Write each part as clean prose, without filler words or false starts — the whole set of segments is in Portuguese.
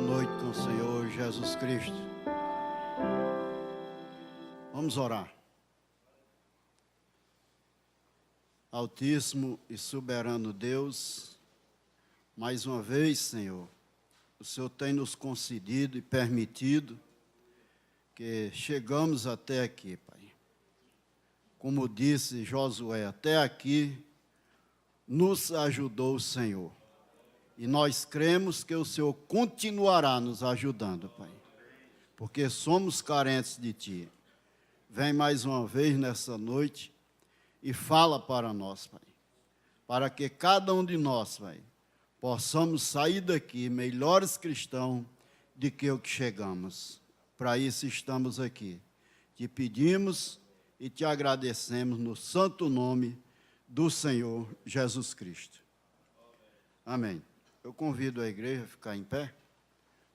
noite com o Senhor Jesus Cristo. Vamos orar. Altíssimo e soberano Deus, mais uma vez, Senhor, o Senhor tem nos concedido e permitido que chegamos até aqui, Pai. Como disse Josué, até aqui nos ajudou o Senhor. E nós cremos que o Senhor continuará nos ajudando, Pai, porque somos carentes de Ti. Vem mais uma vez nessa noite e fala para nós, Pai, para que cada um de nós, Pai, possamos sair daqui melhores cristãos do que o que chegamos. Para isso estamos aqui. Te pedimos e te agradecemos no santo nome do Senhor Jesus Cristo. Amém. Eu convido a igreja a ficar em pé.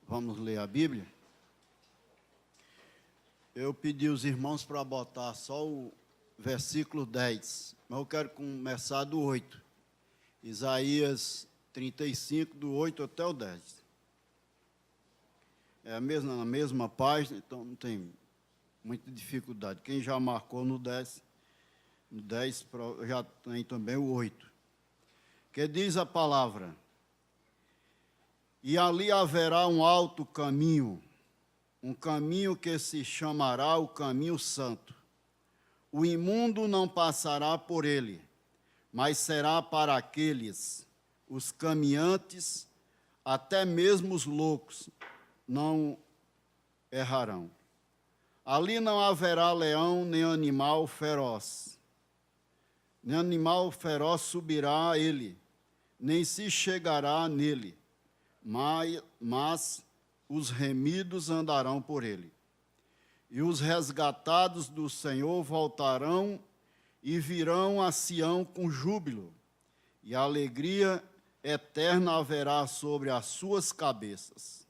Vamos ler a Bíblia. Eu pedi aos irmãos para botar só o versículo 10, mas eu quero começar do 8. Isaías 35, do 8 até o 10. É na mesma página, então não tem muita dificuldade. Quem já marcou no 10 já tem também o 8. Que diz a palavra: e ali haverá um alto caminho, um caminho que se chamará o caminho santo. O imundo não passará por ele, mas será para aqueles, os caminhantes, até mesmo os loucos, não errarão. Ali não haverá leão, nem animal feroz. Nem animal feroz subirá a ele, nem se chegará nele, mas os remidos andarão por ele. E os resgatados do Senhor voltarão e virão a Sião com júbilo, e a alegria eterna haverá sobre as suas cabeças.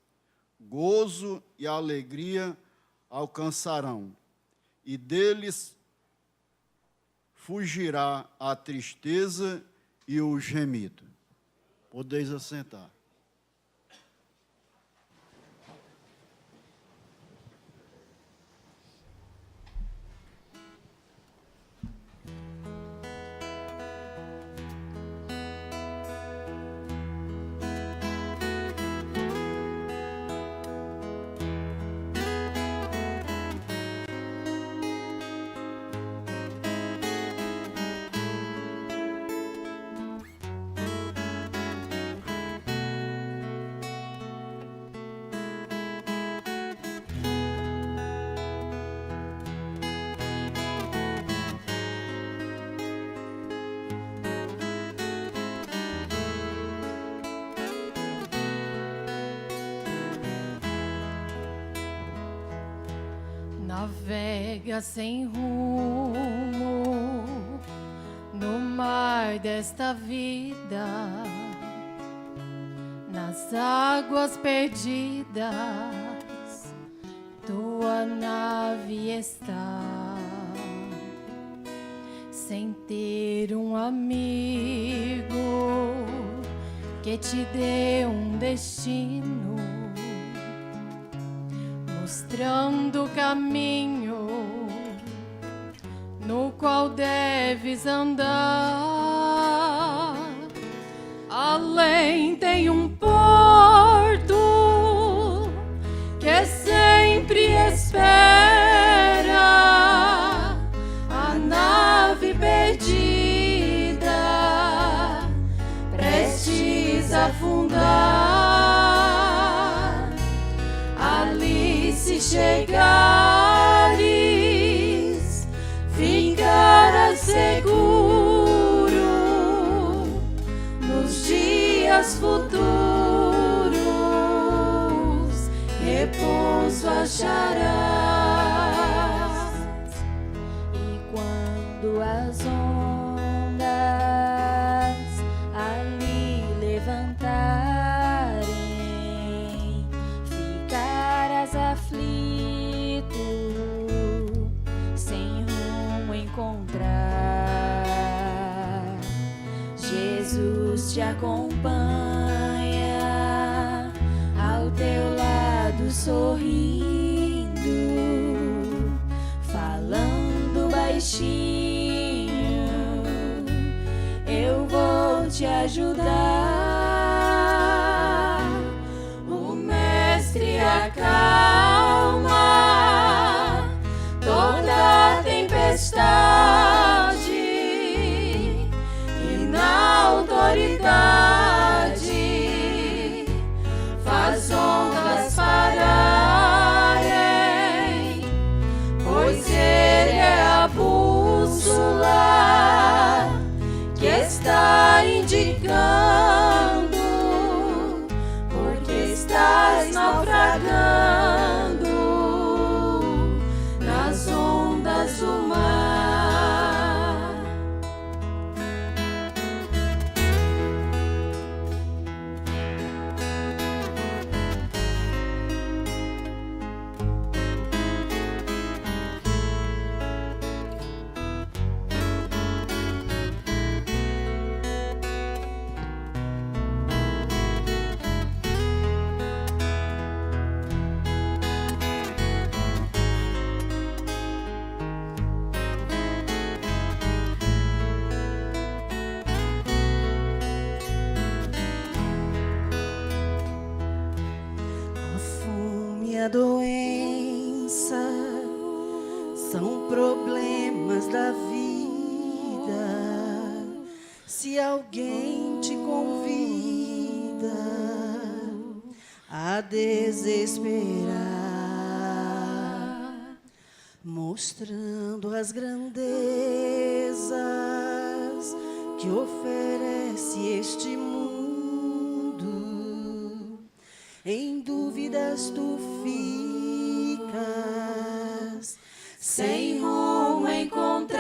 Gozo e alegria alcançarão, e deles fugirá a tristeza e o gemido. Podeis assentar. Navega sem rumo no mar desta vida, nas águas perdidas, tua nave está, sem ter um amigo que te dê um destino, mostrando o caminho no qual deves andar. Além tem um porto que sempre espera a nave perdida, prestes a afundar. Ali se chegares, ficarás seguro, nos dias futuros repouso acharás. E quando as ondas ali levantarem, ficarás aflito, sem rumo encontrar. Jesus te acompanha, ao teu lado te ajudar. O Mestre acalma toda tempestade e na autoridade faz ondas pararem, pois Ele é a bússola que está indicando, porque estás naufragando nas ondas do mar. A doença são problemas da vida. Se alguém te convida a desesperar, mostrando as grandezas que oferece este mundo, em dúvidas tu ficas, sem rumo encontrar.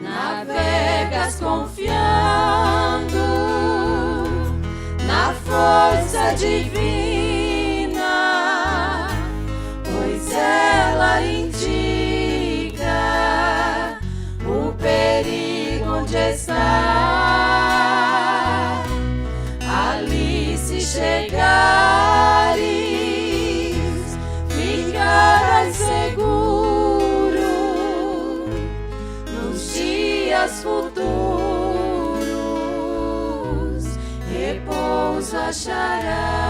Navegas confiando na força divina, pois ela indica o perigo onde está. Ali se chegares, ficarás seguro, nos dias futuros repouso acharás.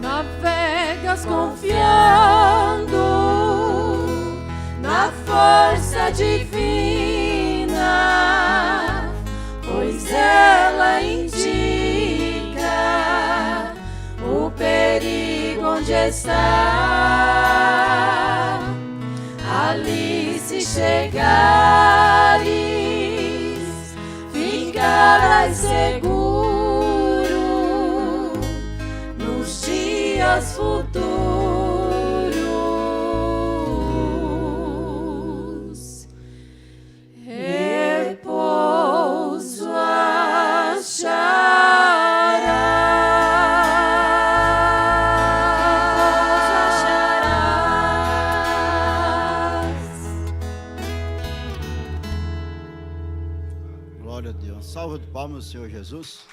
Navegas confiando na força divina, pois ela indica o perigo onde está. Ali se chegares, ficarás seguro, nos dias futuros repouso acharás. Glória a Deus. Salva de palmas ao Senhor Jesus.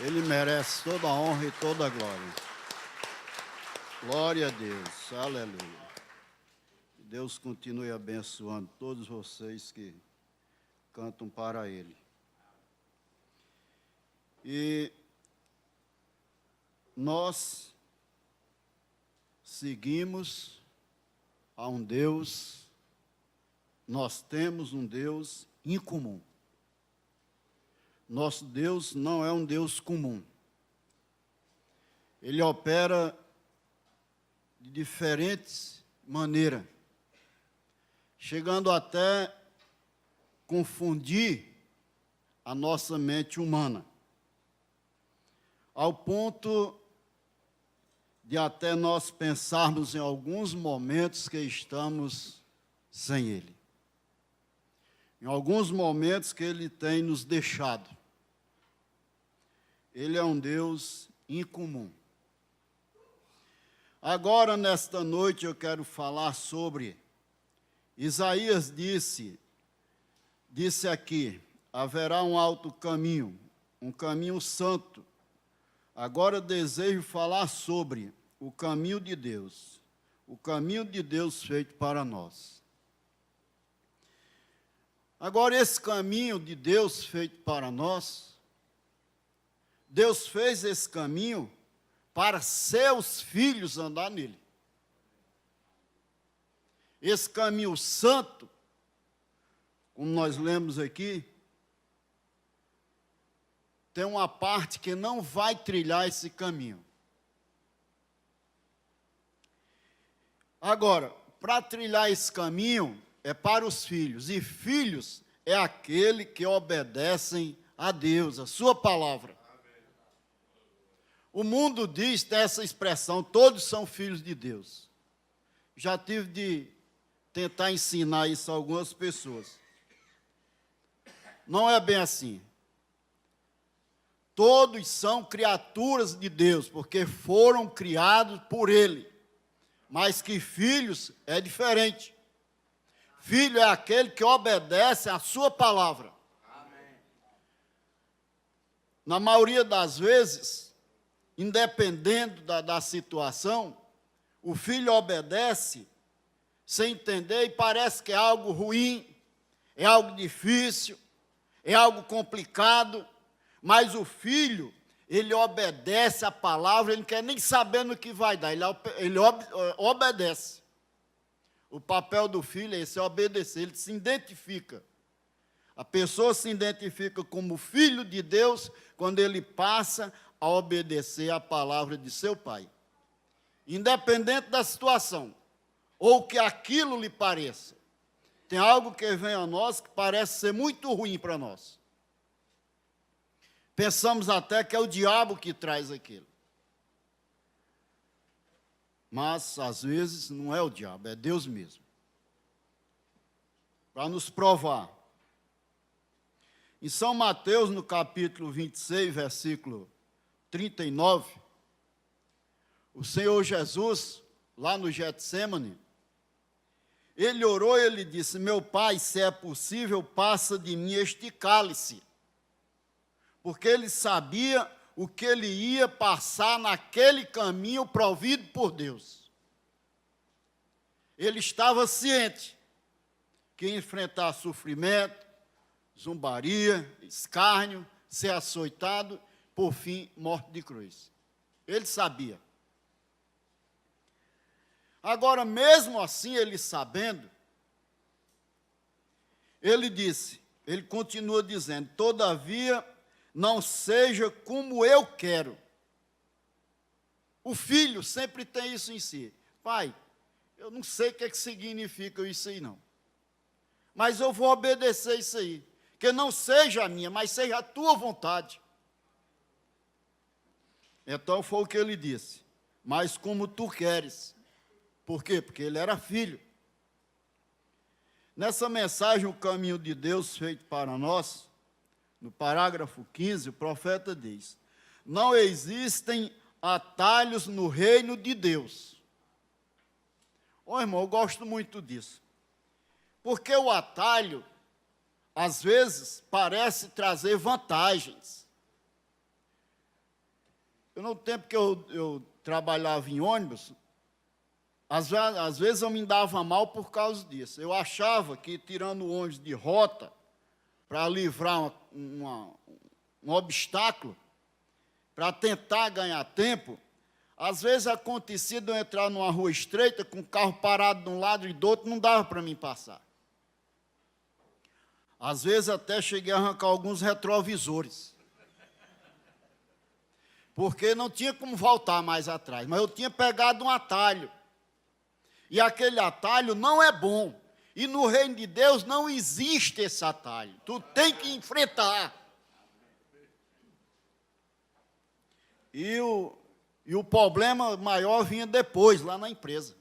Ele merece toda a honra e toda a glória. Glória a Deus. Aleluia. Que Deus continue abençoando todos vocês que cantam para Ele. E nós seguimos a um Deus, nós temos um Deus incomum. Nosso Deus não é um Deus comum. Ele opera de diferentes maneiras, chegando até confundir a nossa mente humana, ao ponto de até nós pensarmos em alguns momentos que estamos sem Ele. Em alguns momentos que Ele tem nos deixado. Ele é um Deus incomum. Agora, nesta noite, eu quero falar sobre Isaías disse aqui, haverá um alto caminho, um caminho santo. Agora eu desejo falar sobre o caminho de Deus feito para nós. Agora, esse caminho de Deus feito para nós, Deus fez esse caminho para seus filhos andar nele. Esse caminho santo, como nós lemos aqui, tem uma parte que não vai trilhar esse caminho. Agora, para trilhar esse caminho, é para os filhos. E filhos é aquele que obedecem a Deus, a sua palavra. O mundo diz, tem essa expressão, todos são filhos de Deus. Já tive de tentar ensinar isso a algumas pessoas. Não é bem assim. Todos são criaturas de Deus, porque foram criados por Ele. Mas que filhos é diferente. Filho é aquele que obedece à sua palavra. Amém. Na maioria das vezes, independendo da situação, o filho obedece sem entender e parece que é algo ruim, é algo difícil, é algo complicado, mas o filho, ele obedece a palavra, ele não quer nem saber no que vai dar, ele obedece. O papel do filho é esse, é obedecer, ele se identifica. A pessoa se identifica como filho de Deus quando ele passa a obedecer a palavra de seu pai. Independente da situação, ou que aquilo lhe pareça. Tem algo que vem a nós que parece ser muito ruim para nós. Pensamos até que é o diabo que traz aquilo. Mas, às vezes, não é o diabo, é Deus mesmo. Para nos provar. Em São Mateus, no capítulo 26, versículo 39, o Senhor Jesus, lá no Getsêmani, ele orou e ele disse: meu Pai, se é possível, passa de mim este cálice. Porque ele sabia o que ele ia passar naquele caminho provido por Deus. Ele estava ciente que ia enfrentar sofrimento, zombaria, escárnio, ser açoitado, por fim, morte de cruz. Ele sabia. Agora, mesmo assim, ele sabendo, ele continua dizendo: todavia, não seja como eu quero. O filho sempre tem isso em si. Pai, eu não sei o que significa isso aí não. Mas eu vou obedecer isso aí. Que não seja a minha, mas seja a tua vontade. Então foi o que ele disse. Mas como tu queres. Por quê? Porque ele era filho. Nessa mensagem, o caminho de Deus feito para nós, no parágrafo 15, o profeta diz: não existem atalhos no reino de Deus. Ô irmão, eu gosto muito disso. Porque o atalho, às vezes, parece trazer vantagens. No tempo que eu trabalhava em ônibus, às vezes eu me dava mal por causa disso. Eu achava que, tirando o ônibus de rota, para livrar um obstáculo, para tentar ganhar tempo, às vezes acontecia de eu entrar numa rua estreita, com o carro parado de um lado e do outro, não dava para mim passar. Às vezes até cheguei a arrancar alguns retrovisores, porque não tinha como voltar mais atrás, mas eu tinha pegado um atalho, e aquele atalho não é bom. E no reino de Deus não existe esse atalho. Tu tem que enfrentar. E o problema maior vinha depois, lá na empresa.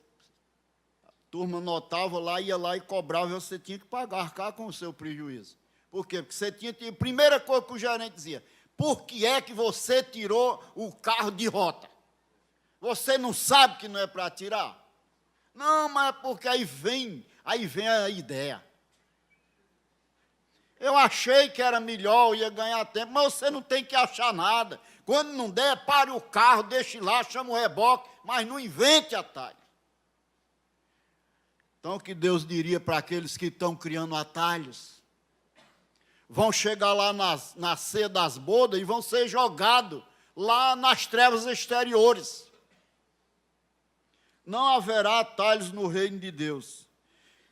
A turma notava lá, ia lá e cobrava, e você tinha que pagar, arcar com o seu prejuízo. Por quê? Porque você tinha... Primeira coisa que o gerente dizia: por que é que você tirou o carro de rota? Você não sabe que não é para tirar? Não, mas é porque aí vem a ideia. Eu achei que era melhor, ia ganhar tempo, mas você não tem que achar nada. Quando não der, pare o carro, deixe lá, chama o reboque, mas não invente atalho. Então, o que Deus diria para aqueles que estão criando atalhos? vão chegar lá na ceia das bodas e vão ser jogados lá nas trevas exteriores. Não haverá atalhos no reino de Deus.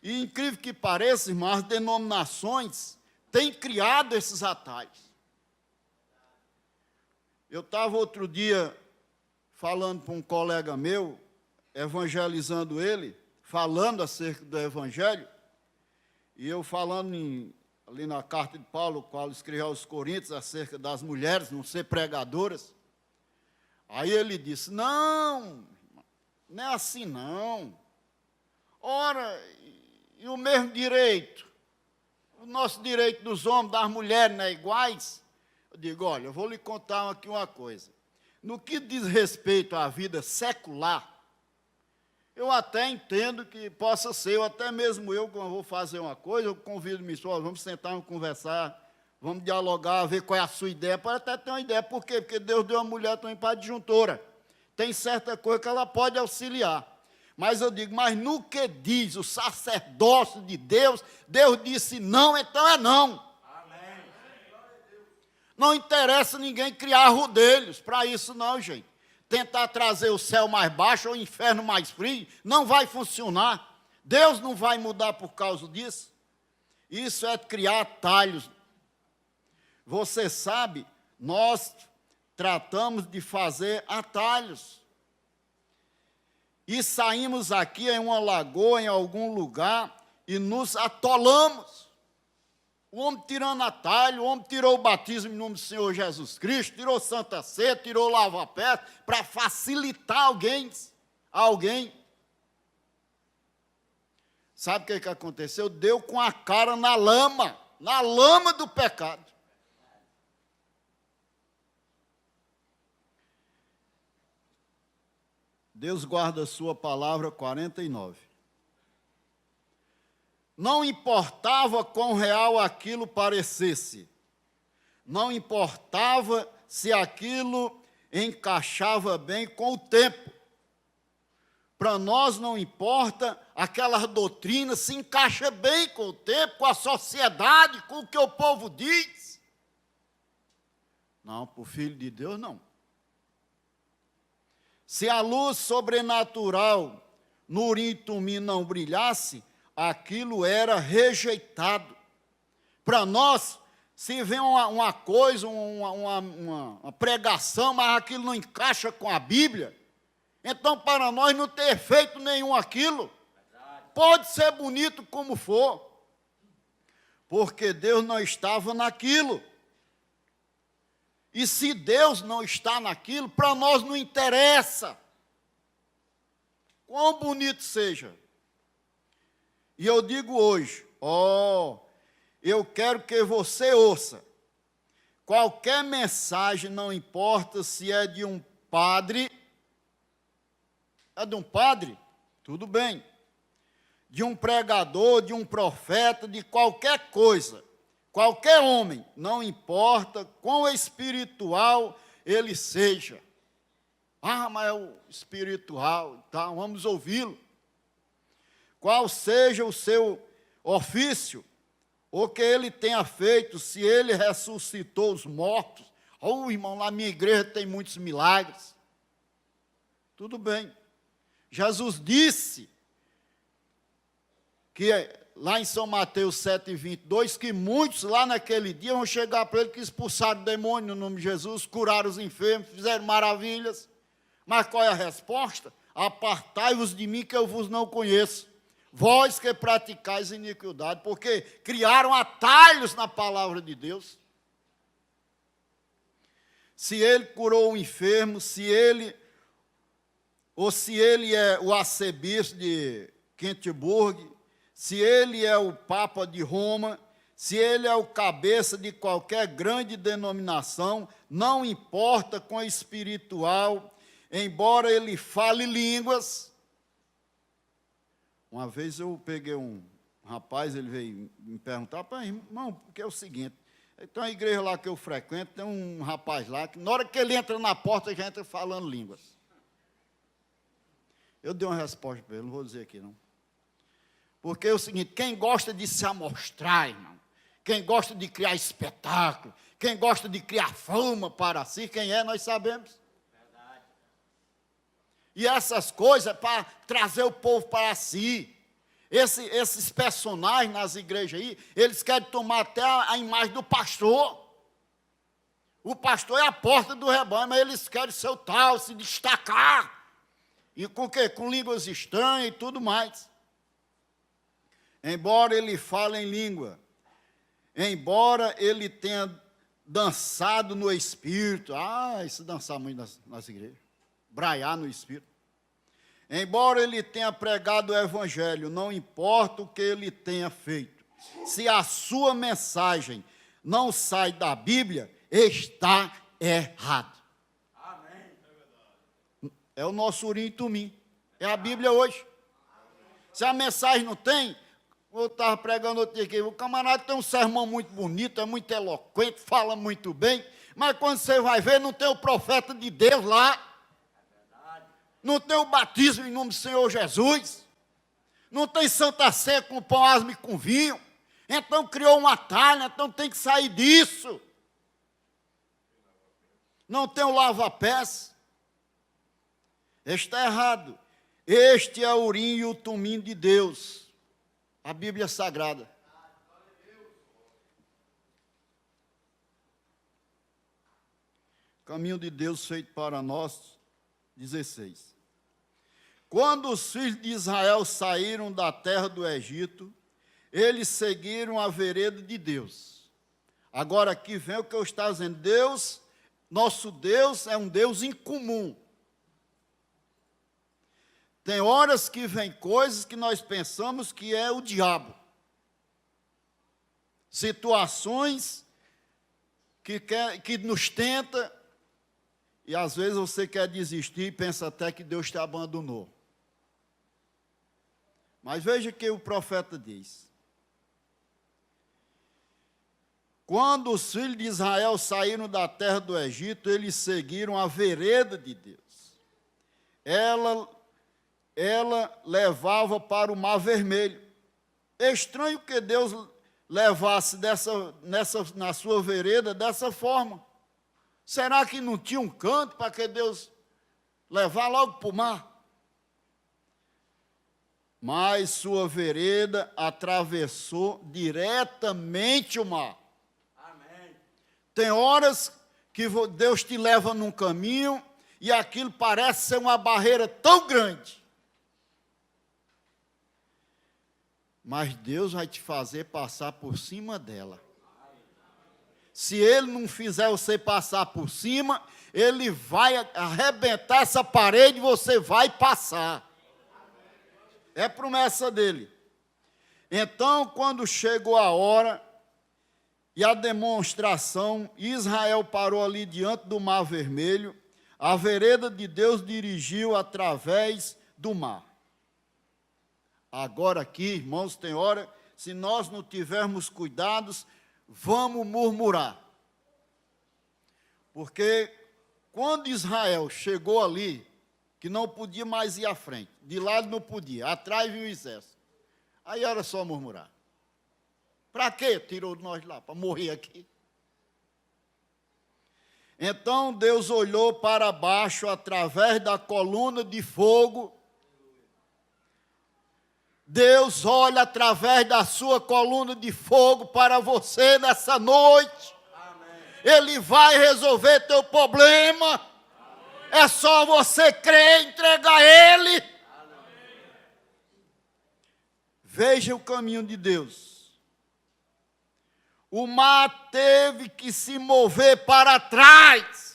E incrível que pareça, irmãos, as denominações têm criado esses atalhos. Eu estava outro dia falando para um colega meu, evangelizando ele, falando acerca do evangelho, e eu falando ali na carta de Paulo, qual escreveu aos Coríntios, acerca das mulheres não ser pregadoras. Aí ele disse, não é assim não. Ora, e o mesmo direito? O nosso direito dos homens, das mulheres, não é iguais? Eu digo, olha, eu vou lhe contar aqui uma coisa. No que diz respeito à vida secular, eu até entendo que possa ser, ou até mesmo eu, quando vou fazer uma coisa, eu convido minha esposa, vamos sentar, vamos conversar, vamos dialogar, ver qual é a sua ideia, pode até ter uma ideia. Por quê? Porque Deus deu uma mulher também para adjuntora. Tem certa coisa que ela pode auxiliar. Mas eu digo, mas no que diz o sacerdócio de Deus, Deus disse não, então é não. Amém. Não interessa ninguém criar rodelhos para isso não, gente. Tentar trazer o céu mais baixo ou o inferno mais frio, não vai funcionar. Deus não vai mudar por causa disso. Isso é criar atalhos. Você sabe, nós tratamos de fazer atalhos. E saímos aqui em uma lagoa, em algum lugar, e nos atolamos. O homem tirando atalho, o homem tirou o batismo em nome do Senhor Jesus Cristo, tirou Santa Ceia, tirou lava-pés, para facilitar alguém. Sabe o que aconteceu? Deu com a cara na lama do pecado. Deus guarda a sua palavra 49. Não importava quão real aquilo parecesse. Não importava se aquilo encaixava bem com o tempo. Para nós não importa aquela doutrina se encaixa bem com o tempo, com a sociedade, com o que o povo diz. Não, para o Filho de Deus, não. Se a luz sobrenatural no Urim e Tumim não brilhasse, aquilo era rejeitado. Para nós, se vem uma coisa, uma pregação, mas aquilo não encaixa com a Bíblia, então para nós não tem efeito nenhum aquilo. Pode ser bonito como for, porque Deus não estava naquilo. E se Deus não está naquilo, para nós não interessa. Quão bonito seja. E eu digo hoje, eu quero que você ouça. Qualquer mensagem, não importa se é de um padre. É de um padre? Tudo bem. De um pregador, de um profeta, de qualquer coisa. Qualquer homem, não importa quão espiritual ele seja. Mas é o espiritual, tá? Vamos ouvi-lo. Qual seja o seu ofício, ou que ele tenha feito, se ele ressuscitou os mortos. Irmão, na minha igreja tem muitos milagres. Tudo bem. Jesus disse que lá em São Mateus 7:22, que muitos lá naquele dia vão chegar para ele que expulsaram o demônio no nome de Jesus, curaram os enfermos, fizeram maravilhas. Mas qual é a resposta? Apartai-vos de mim que eu vos não conheço. Vós que praticais iniquidade, porque criaram atalhos na palavra de Deus. Se ele curou o enfermo, se ele é o arcebispo de Quenteburg, se ele é o Papa de Roma, se ele é o cabeça de qualquer grande denominação, não importa com espiritual, embora ele fale línguas. Uma vez eu peguei um rapaz, ele veio me perguntar, irmão, porque é o seguinte, tem uma igreja lá que eu frequento, tem um rapaz lá, que na hora que ele entra na porta, já entra falando línguas. Eu dei uma resposta para ele, não vou dizer aqui não. Porque é o seguinte, quem gosta de se amostrar, irmão, quem gosta de criar espetáculo, quem gosta de criar fama para si, quem é, nós sabemos. Verdade. E essas coisas para trazer o povo para si. Esses personagens nas igrejas aí, eles querem tomar até a imagem do pastor. O pastor é a porta do rebanho, mas eles querem ser o tal, se destacar. E com o quê? Com línguas estranhas e tudo mais. Embora ele fale em língua, embora ele tenha dançado no Espírito, isso dançar muito nas igrejas, braiar no Espírito. Embora ele tenha pregado o Evangelho, não importa o que ele tenha feito, se a sua mensagem não sai da Bíblia, está errado. Amém. É o nosso Urim e Tumim, é a Bíblia hoje. Se a mensagem não tem, eu estava pregando outro dia aqui, o camarada tem um sermão muito bonito, é muito eloquente, fala muito bem, mas quando você vai ver, não tem o profeta de Deus lá. Não tem o batismo em nome do Senhor Jesus. Não tem Santa Ceia com pão, asmo e com vinho. Então criou um atalho, então tem que sair disso. Não tem o lava-pés. Está errado. Este é o Urim e o Tumim de Deus. A Bíblia Sagrada. Caminho de Deus feito para nós. 16. Quando os filhos de Israel saíram da terra do Egito, eles seguiram a vereda de Deus. Agora aqui vem o que eu estava dizendo. Deus, nosso Deus é um Deus incomum. Tem horas que vem coisas que nós pensamos que é o diabo. Situações que nos tenta. E às vezes você quer desistir e pensa até que Deus te abandonou. Mas veja o que o profeta diz. Quando os filhos de Israel saíram da terra do Egito, eles seguiram a vereda de Deus. Ela levava para o Mar Vermelho. É estranho que Deus levasse na sua vereda dessa forma. Será que não tinha um canto para que Deus levar logo para o mar? Mas sua vereda atravessou diretamente o mar. Amém. Tem horas que Deus te leva num caminho e aquilo parece ser uma barreira tão grande. Mas Deus vai te fazer passar por cima dela. Se Ele não fizer você passar por cima, Ele vai arrebentar essa parede e você vai passar. É promessa dEle. Então, quando chegou a hora e a demonstração, Israel parou ali diante do Mar Vermelho, a vereda de Deus dirigiu através do mar. Agora aqui, irmãos, tem hora, se nós não tivermos cuidados, vamos murmurar. Porque quando Israel chegou ali, que não podia mais ir à frente, de lado não podia, atrás vinha o exército. Aí era só murmurar. Para quê? Tirou nós lá, para morrer aqui. Então Deus olhou para baixo através da coluna de fogo. Deus olha através da sua coluna de fogo para você nessa noite. Amém. Ele vai resolver teu problema. Amém. É só você crer e entregar a Ele. Amém. Veja o caminho de Deus. O mar teve que se mover para trás.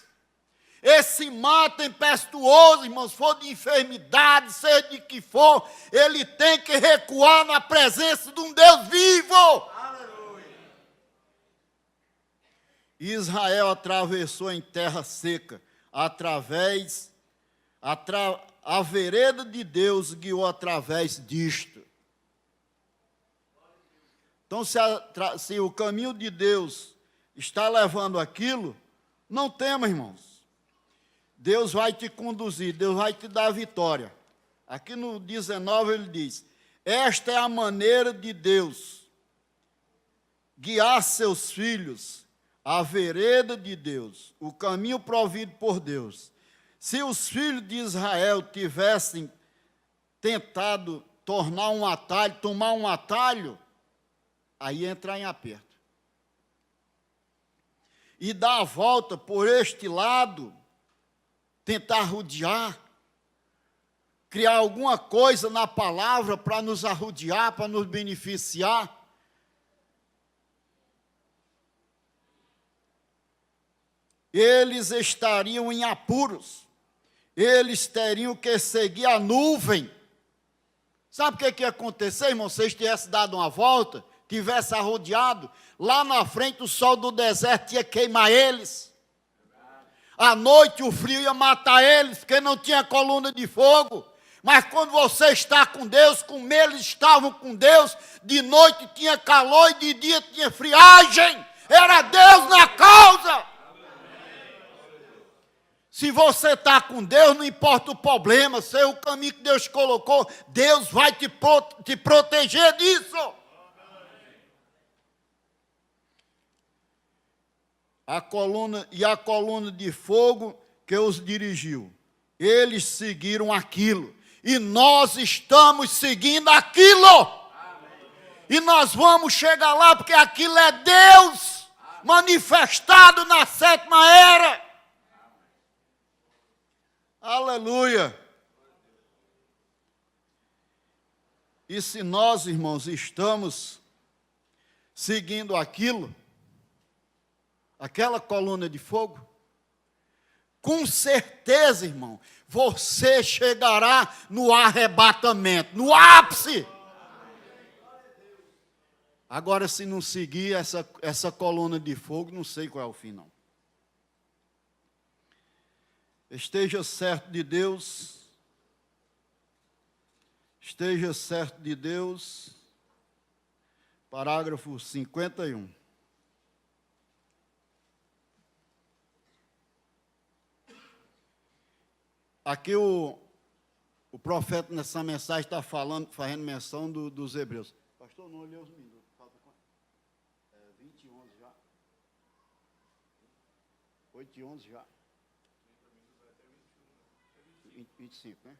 Esse mar tempestuoso, irmãos, for de enfermidade, seja de que for, ele tem que recuar na presença de um Deus vivo. Aleluia. Israel atravessou em terra seca, a vereda de Deus guiou através disto. Então, se o caminho de Deus está levando aquilo, não tema, irmãos. Deus vai te conduzir, Deus vai te dar a vitória. Aqui no 19 ele diz, esta é a maneira de Deus guiar seus filhos à vereda de Deus, o caminho provido por Deus. Se os filhos de Israel tivessem tentado tornar um atalho, tomar um atalho, aí ia entrar em aperto. E dar a volta por este lado, tentar rodear, criar alguma coisa na palavra para nos arrodear, para nos beneficiar. Eles estariam em apuros, eles teriam que seguir a nuvem. Sabe o que ia acontecer, irmão? Se eles tivessem dado uma volta, tivessem arrodeado, lá na frente o sol do deserto ia queimar eles. À noite o frio ia matar eles, porque não tinha coluna de fogo. Mas quando você está com Deus, como eles estavam com Deus, de noite tinha calor e de dia tinha friagem. Era Deus na causa. Se você está com Deus, não importa o problema, se é o caminho que Deus colocou, Deus vai te proteger disso. A coluna de fogo que os dirigiu. Eles seguiram aquilo. E nós estamos seguindo aquilo. E nós vamos chegar lá, porque aquilo é Deus manifestado na sétima era. Aleluia. E se nós, irmãos, estamos seguindo aquilo, aquela coluna de fogo, com certeza, irmão, você chegará no arrebatamento, no ápice. Agora, se não seguir essa coluna de fogo, não sei qual é o fim, não. Esteja certo de Deus. Esteja certo de Deus. Parágrafo 51. Aqui o profeta nessa mensagem está fazendo menção dos hebreus. Pastor, não olhei os minutos. Falta quanto? 20 e 11 já. 8 e 11 já. 25, né?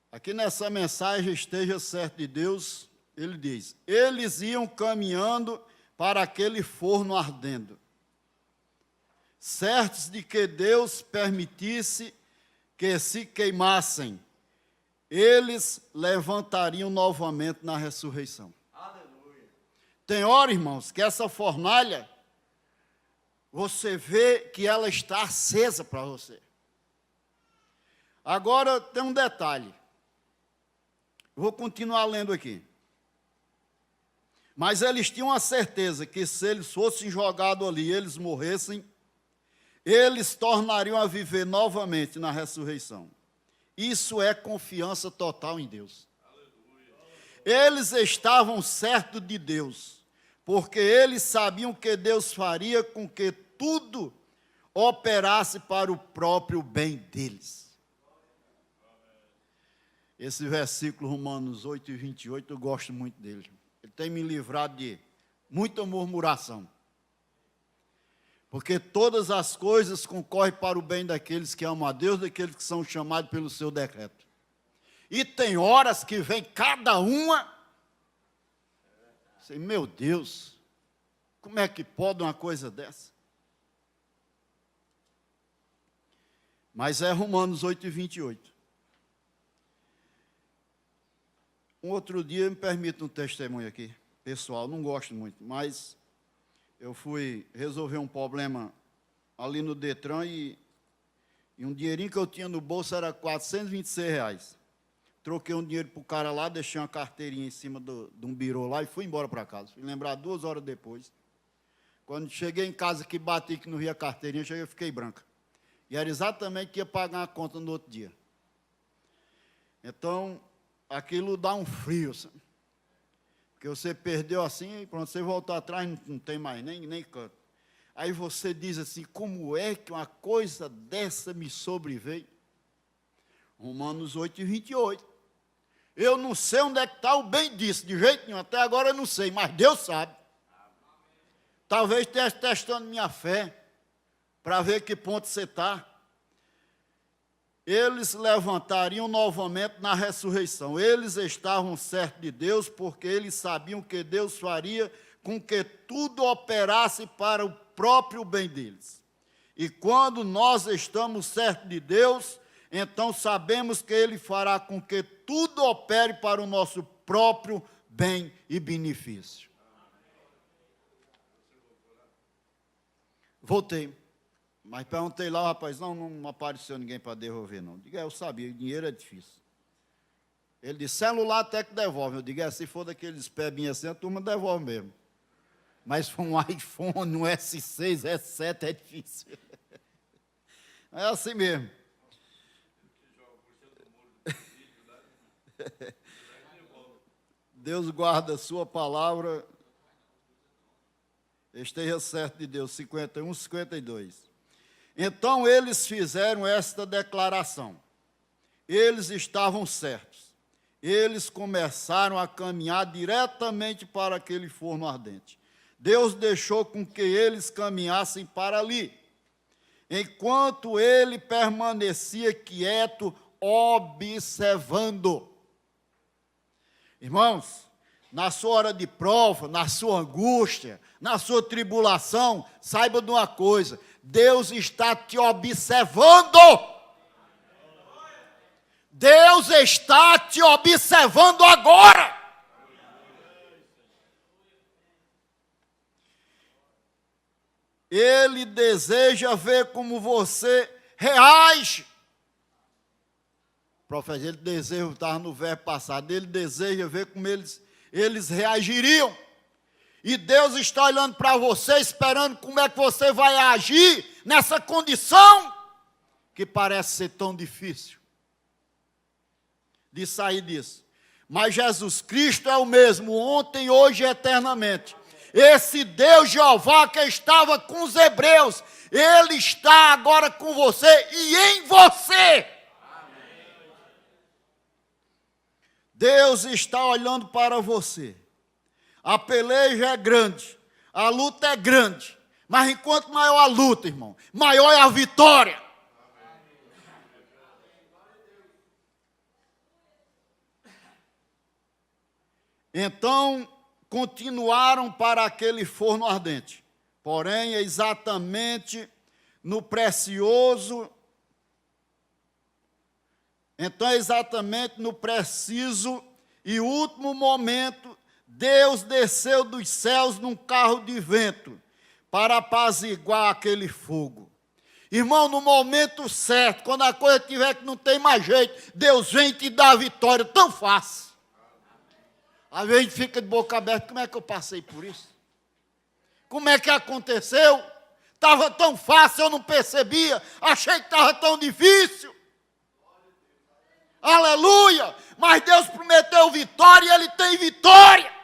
Aqui nessa mensagem, esteja certo de Deus, ele diz: eles iam caminhando para aquele forno ardendo, certos de que Deus permitisse que se queimassem, eles levantariam novamente na ressurreição. Aleluia. Tem hora, irmãos, que essa fornalha, você vê que ela está acesa para você. Agora tem um detalhe. Vou continuar lendo aqui. Mas eles tinham a certeza que se eles fossem jogados ali, eles morressem, eles tornariam a viver novamente na ressurreição. Isso é confiança total em Deus. Eles estavam certos de Deus, porque eles sabiam que Deus faria com que tudo operasse para o próprio bem deles. Esse versículo, Romanos 8 e 28, eu gosto muito dele. Ele tem me livrado de muita murmuração. Porque todas as coisas concorrem para o bem daqueles que amam a Deus, daqueles que são chamados pelo seu decreto. E tem horas que vem cada uma. Sei, meu Deus, como é que pode uma coisa dessa? Mas é Romanos 8 e 28. Um outro dia, me permita um testemunho aqui, pessoal, não gosto muito, mas eu fui resolver um problema ali no Detran e um dinheirinho que eu tinha no bolso era R$426. Troquei um dinheiro para o cara lá, deixei uma carteirinha em cima de um birô lá e fui embora para casa. Fui lembrar 2 horas depois. Quando cheguei em casa, que bati que não via a carteirinha, cheguei e fiquei branca. E era exatamente que ia pagar a conta no outro dia. Então, aquilo dá um frio, sabe? Porque você perdeu assim, e pronto, você voltou atrás, não tem mais nem canto. Aí você diz assim, como é que uma coisa dessa me sobreveio? Romanos 8 e 28. Eu não sei onde é que está o bem disso, de jeito nenhum, até agora eu não sei, mas Deus sabe. Talvez esteja testando minha fé, para ver que ponto você está. Eles levantariam novamente na ressurreição. Eles estavam certos de Deus, porque eles sabiam que Deus faria com que tudo operasse para o próprio bem deles. E quando nós estamos certos de Deus, então sabemos que Ele fará com que tudo opere para o nosso próprio bem e benefício. Voltei. Mas perguntei lá, o rapaz, não apareceu ninguém para devolver, não. Digo, eu sabia, dinheiro é difícil. Ele disse, celular até que devolve. Eu digo, se for daqueles pebinhos assim, a turma devolve mesmo. Mas for um iPhone, um S6, S7, é difícil. É assim mesmo. Deus guarda a sua palavra. Esteja certo de Deus, 51, 52. Então eles fizeram esta declaração. Eles estavam certos. Eles começaram a caminhar diretamente para aquele forno ardente. Deus deixou com que eles caminhassem para ali. Enquanto ele permanecia quieto, observando. Irmãos, na sua hora de prova, na sua angústia, na sua tribulação, saiba de uma coisa, Deus está te observando. Deus está te observando agora. Ele deseja ver como você reage. O profeta, ele deseja, estava no verbo passado, ele deseja ver como eles reagiriam. E Deus está olhando para você, esperando como é que você vai agir nessa condição que parece ser tão difícil de sair disso. Mas Jesus Cristo é o mesmo, ontem, hoje e eternamente. Esse Deus Jeová que estava com os hebreus, Ele está agora com você e em você. Deus está olhando para você. A peleja é grande, a luta é grande, mas enquanto maior a luta, irmão, maior é a vitória. Então, continuaram para aquele forno ardente, porém, exatamente no preciso e último momento, Deus desceu dos céus num carro de vento para apaziguar aquele fogo. Irmão, no momento certo, quando a coisa tiver que não tem mais jeito, Deus vem te dar a vitória tão fácil. Às vezes a gente fica de boca aberta, como é que eu passei por isso? Como é que aconteceu? Estava tão fácil, eu não percebia, achei que estava tão difícil. Aleluia! Mas Deus prometeu vitória e Ele tem vitória.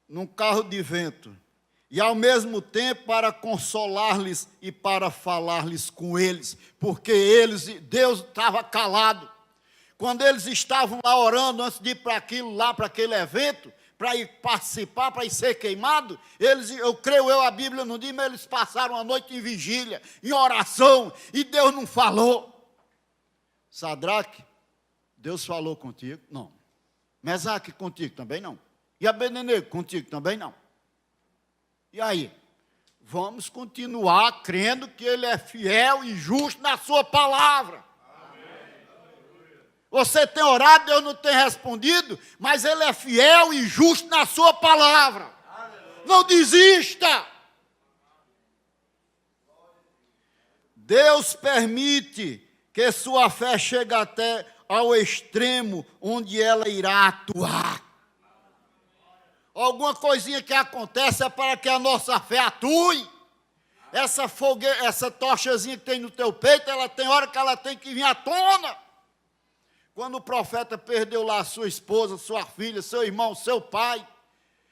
Num carro de vento, e ao mesmo tempo para consolar-lhes e para falar-lhes com eles, porque Deus estava calado. Quando eles estavam lá orando, antes de ir para aquele evento, para ir participar, para ir ser queimado, a Bíblia não diz, mas eles passaram a noite em vigília, em oração, e Deus não falou. Sadraque, Deus falou contigo? Não. Mesaque, contigo também não. E Abednego, contigo também não. E aí? Vamos continuar crendo que Ele é fiel e justo na sua palavra. Você tem orado, Deus não tem respondido, mas Ele é fiel e justo na sua palavra. Não desista. Deus permite que sua fé chegue até ao extremo onde ela irá atuar. Alguma coisinha que acontece é para que a nossa fé atue. Essa tochazinha que tem no teu peito, ela tem hora que ela tem que vir à tona. Quando o profeta perdeu lá a sua esposa, sua filha, seu irmão, seu pai,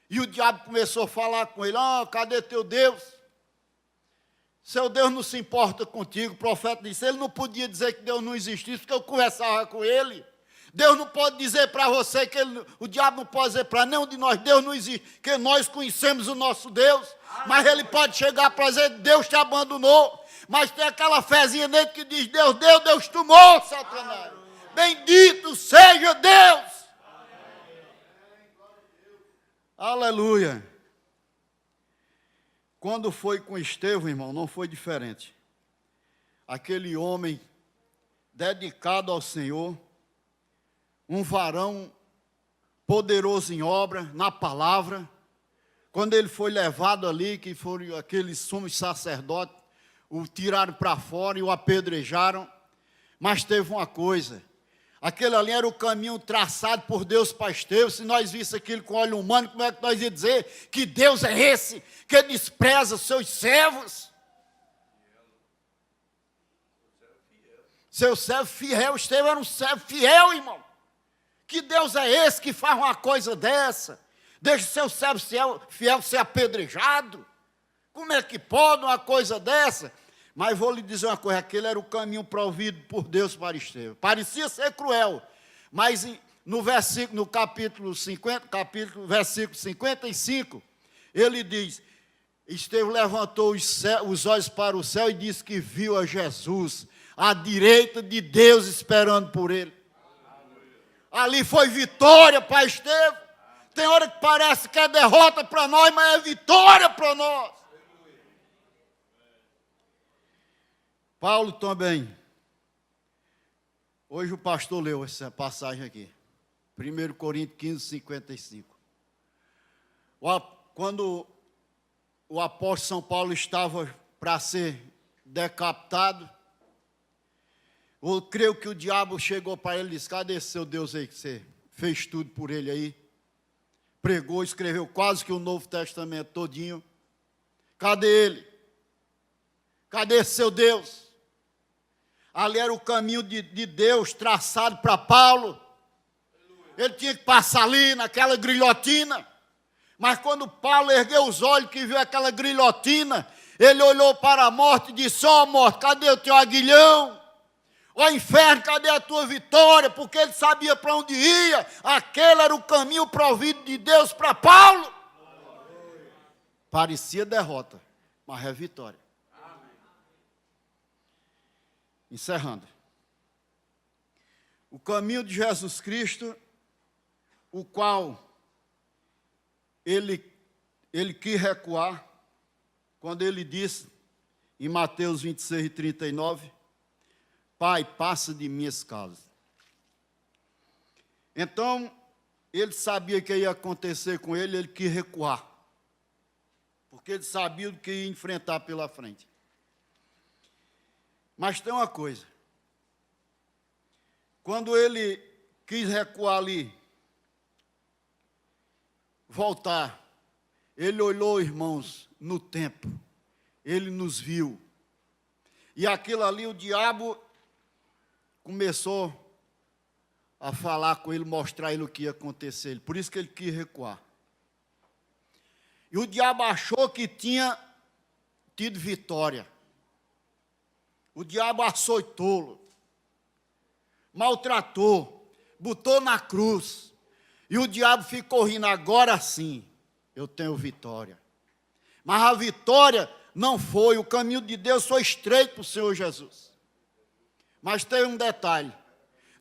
e o diabo começou a falar com ele, cadê teu Deus? Seu Deus não se importa contigo. O profeta disse, ele não podia dizer que Deus não existisse, porque eu conversava com ele. Deus não pode dizer para você, o diabo não pode dizer para nenhum de nós, Deus não existe, que nós conhecemos o nosso Deus, mas ele pode chegar para dizer, Deus te abandonou, mas tem aquela fezinha nele que diz, Deus tomou, Satanás. Bendito seja Deus. Aleluia. Quando foi com Estevão, irmão, não foi diferente. Aquele homem dedicado ao Senhor, um varão poderoso em obra, na palavra. Quando ele foi levado ali, que foram aqueles sumos sacerdotes, o tiraram para fora e o apedrejaram. Mas teve uma coisa, aquele ali era o caminho traçado por Deus para Estevão. Se nós víssemos aquilo com olho humano, como é que nós ia dizer que Deus é esse que despreza seus servos? Seu servo fiel, Estevão era um servo fiel, irmão. Que Deus é esse que faz uma coisa dessa? Deixa seu servo fiel ser apedrejado? Como é que pode uma coisa dessa? Mas vou lhe dizer uma coisa, aquele era o caminho provido por Deus para Estevão. Parecia ser cruel, mas no capítulo 50, versículo 55, ele diz, Estevão levantou os olhos para o céu e disse que viu a Jesus, à direita de Deus esperando por ele. Ali foi vitória para Estevão. Tem hora que parece que é derrota para nós, mas é vitória para nós. Paulo também. Hoje o pastor leu essa passagem aqui. 1 Coríntios 15, 55. Quando o apóstolo São Paulo estava para ser decapitado, eu creio que o diabo chegou para ele e disse, cadê esse seu Deus aí que você fez tudo por ele aí? Pregou, escreveu quase que o Novo Testamento todinho. Cadê ele? Cadê esse seu Deus? Ali era o caminho de Deus traçado para Paulo. Ele tinha que passar ali naquela grilhotina. Mas quando Paulo ergueu os olhos que viu aquela grilhotina, ele olhou para a morte e disse, ó morte, cadê o teu aguilhão? Ó inferno, cadê a tua vitória? Porque ele sabia para onde ia. Aquele era o caminho provido de Deus para Paulo. Parecia derrota, mas é vitória. Encerrando. O caminho de Jesus Cristo, o qual ele quis recuar, quando ele disse, em Mateus 26 e 39, Pai, passa de mim esse cálice. Então, ele sabia que ia acontecer com ele, ele quis recuar. Porque ele sabia o que ia enfrentar pela frente. Mas tem uma coisa. Quando ele quis recuar ali, voltar, ele olhou, irmãos, no tempo. Ele nos viu. E aquilo ali, o diabo começou a falar com ele, mostrar ele o que ia acontecer. Por isso que ele quis recuar. E o diabo achou que tinha tido vitória. O diabo açoitou-lo, maltratou, botou na cruz. E o diabo ficou rindo, agora sim, eu tenho vitória. Mas a vitória não foi, o caminho de Deus foi estreito para o Senhor Jesus. Mas tem um detalhe.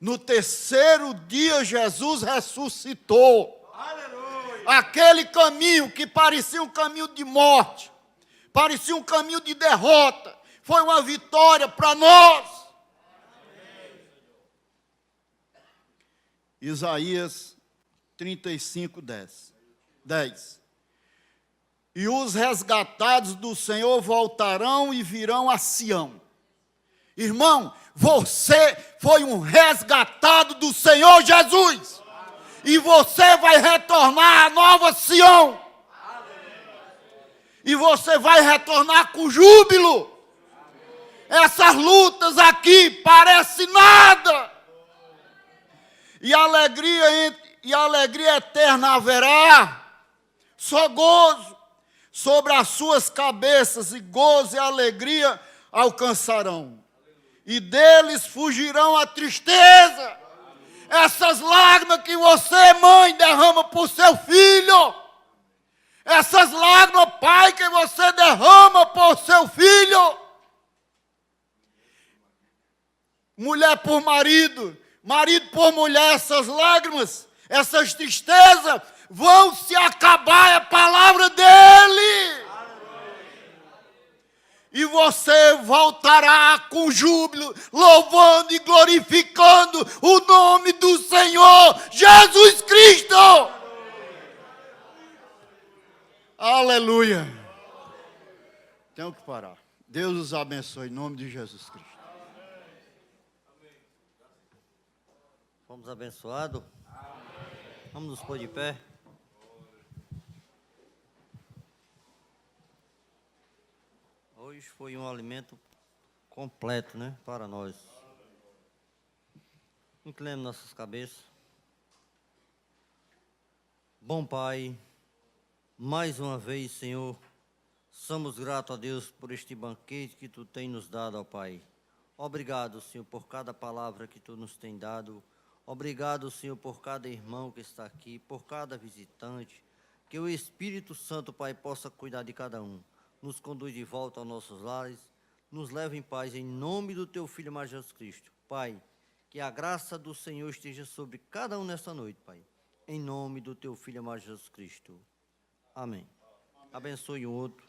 No terceiro dia, Jesus ressuscitou. Aleluia. Aquele caminho que parecia um caminho de morte, parecia um caminho de derrota, foi uma vitória para nós. Isaías 35, 10. E os resgatados do Senhor voltarão e virão a Sião. Irmão, você foi um resgatado do Senhor Jesus. E você vai retornar à nova Sião. E você vai retornar com júbilo. Essas lutas aqui parecem nada. E alegria eterna haverá. Só gozo sobre as suas cabeças, e gozo e alegria alcançarão. E deles fugirão a tristeza. Essas lágrimas que você, mãe, derrama por seu filho. Essas lágrimas, pai, que você derrama por seu filho. Mulher por marido, marido por mulher, essas lágrimas, essas tristezas vão se acabar, é a palavra dele. E você voltará com júbilo, louvando e glorificando o nome do Senhor Jesus Cristo. Aleluia. Tenho que parar. Deus os abençoe em nome de Jesus Cristo. Fomos abençoados. Vamos nos pôr de pé. Hoje foi um alimento completo, né, para nós. Inclinemos nossas cabeças. Bom Pai, mais uma vez, Senhor, somos gratos a Deus por este banquete que Tu tem nos dado, ó Pai. Obrigado, Senhor, por cada palavra que Tu nos tem dado. Obrigado, Senhor, por cada irmão que está aqui, por cada visitante. Que o Espírito Santo, Pai, possa cuidar de cada um. Nos conduz de volta aos nossos lares, nos leva em paz, em nome do Teu Filho, mais Jesus Cristo. Pai, que a graça do Senhor esteja sobre cada um nesta noite, Pai. Em nome do Teu Filho, mais Jesus Cristo. Amém. Abençoe um outro.